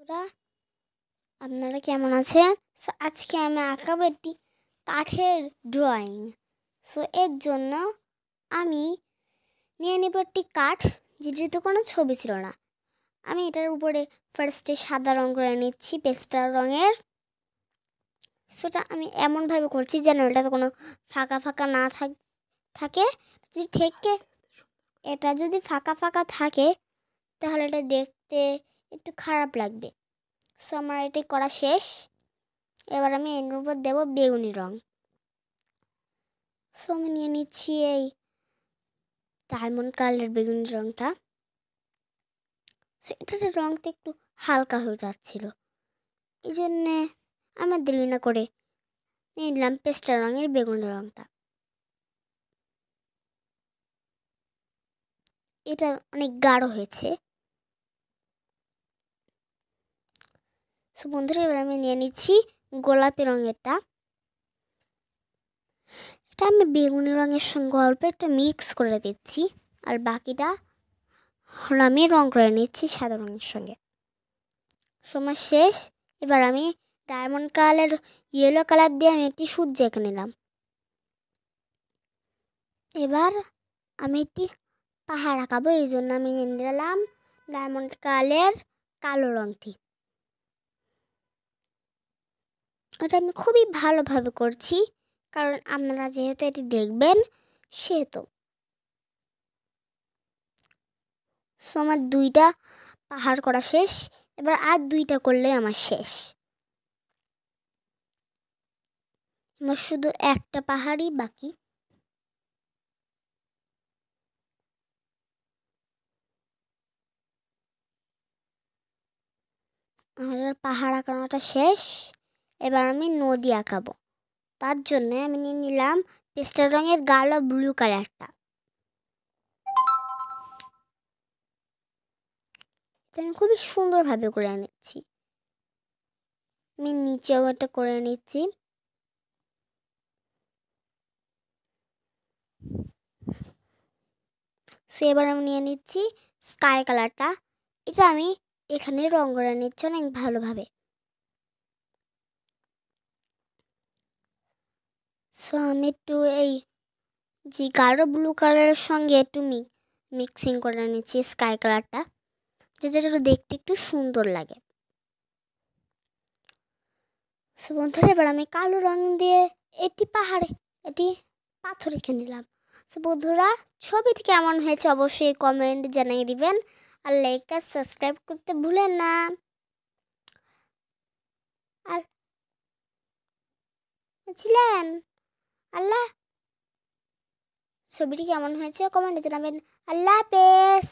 বন্ধুরা, আপনারা কেমন আছেন? সো আজকে আমি আঁকাবো একটি কাঠের ড্রয়িং। সো এর জন্য আমি নিয়ে নেব একটি কাঠ, যেটিতে কোনো ছবি ছিল না। আমি এটার উপরে ফার্স্টে সাদা রঙ করে নিচ্ছি, পেস্টাল রঙের। সেটা আমি এমনভাবে করছি যেন এটাতে কোনো ফাঁকা ফাঁকা না থাকে। এটা যদি ফাঁকা ফাঁকা থাকে তাহলে এটা দেখতে একটু খারাপ লাগবে। সো আমার এটি করা শেষ। এবার আমি এর উপর দেবো বেগুনি রঙ। সো আমি নিয়ে নিচ্ছি এই ডায়মন্ড কালারের বেগুনি রঙটা। সো এটার রঙটা একটু হালকা হয়ে যাচ্ছিল, এই জন্যে আমার দেরি না করে নিয়ে নিলাম পেস্টাল রঙের বেগুনি রঙটা। এটা অনেক গাঢ় হয়েছে। সো বন্ধুরা, এবার আমি নিয়ে নিচ্ছি গোলাপি রঙেরটা। এটা আমি বেগুনি রঙের সঙ্গে অল্প একটু মিক্স করে দিচ্ছি, আর বাকিটা আমি রং করে নিচ্ছি সাদা রঙের সঙ্গে। সময় শেষ। এবার আমি ডায়মন্ড কালার ইয়েলো কালার দিয়ে আমি একটি সূর্য এঁকে নিলাম। এবার আমি একটি পাহাড় আঁকাবো, এই জন্য আমি নিয়ে নিলাম ডায়মন্ড কালার কালো রঙটি। এটা আমি খুবই ভালোভাবে করছি, কারণ আপনারা যেহেতু এটি দেখবেন সেহেতু। আমার 2টা পাহাড় করা শেষ। এবার আর 2টা করলে আমার শেষ। আমার শুধু একটা পাহাড়ই বাকি। আমার পাহাড় আঁকানোটা শেষ। এবার আমি নদী আঁকাবো। তার জন্য আমি নিয়ে নিলাম পেস্টাল রঙের গাঢ় ব্লু কালারটা। আমি খুবই সুন্দরভাবে করে নিচ্ছি। আমি নিচেও এটা করে নিচ্ছি। সো এবার আমি নিয়ে নিচ্ছি স্কাই কালারটা। এটা আমি এখানে রং করে নিচ্ছি অনেক ভালোভাবে। সো আমি একটু এই যে গাঢ় ব্লু কালারের সঙ্গে একটু মিক্সিং করে নিচ্ছি স্কাই কালারটা, যেটা একটু দেখতে একটু সুন্দর লাগে। সো বন্ধুরা, এবার আমি কালো রং দিয়ে এটি পাথর এঁকে নিলাম। সো বন্ধুরা, ছবিটি কেমন হয়েছে অবশ্যই কমেন্ট জানিয়ে দিবেন, আর লাইক আর সাবস্ক্রাইব করতে ভুলেন না। আর বুঝলেন? আল্লাহ, ছবিটি কেমন হয়েছে কমেন্টে জানাবেন। আল্লাহ হাফেজ।